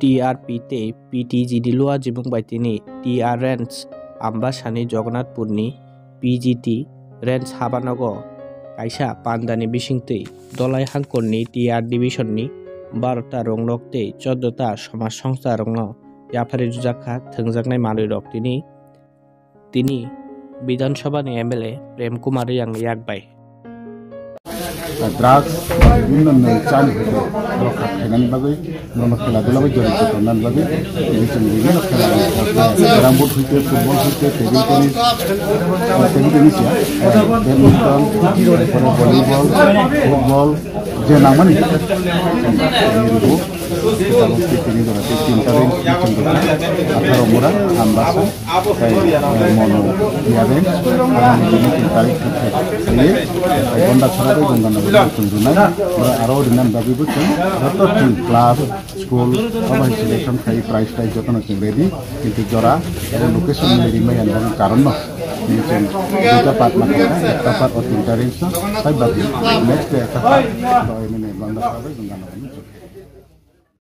TRP te PTGD lua jibung baitini TR Range amba sani Jagannathpurni PGT Range habanogo kaisa pandani bisingtui dolai hangkorni TR Division ni 12ta rongrok tei 14ta somaj songsta rokno yapari rujakha thwngjaknai manui rok tini Bidhan Sabha ni MLA Prem Kumar yang yakbai drugs বিভিন্ন child খেলানি বাগৈ নন খেলাধুলা জড়িত করনার বাগৈ বিভিন্ন খেলা carrom board হইতে football হইতে table tennis badminton volleyball football যে নামানি তিনি ধরাতে 3টা রেঞ্জ 18 মোড়া আমবাসা মনো ইয়ারেঞ্জ আগামী দিনে 3 তারিখ থেকে গন্ডা ছড়াবে Ganganagar tunjungan aro dengan bagi bukan atau tim klub school apa selection kai price tag jotono tim ready কিন্তু jora aro location ready mai yang karena ini kita part mana kita part of interest sai bagi next day kita ini bangda sabai gangana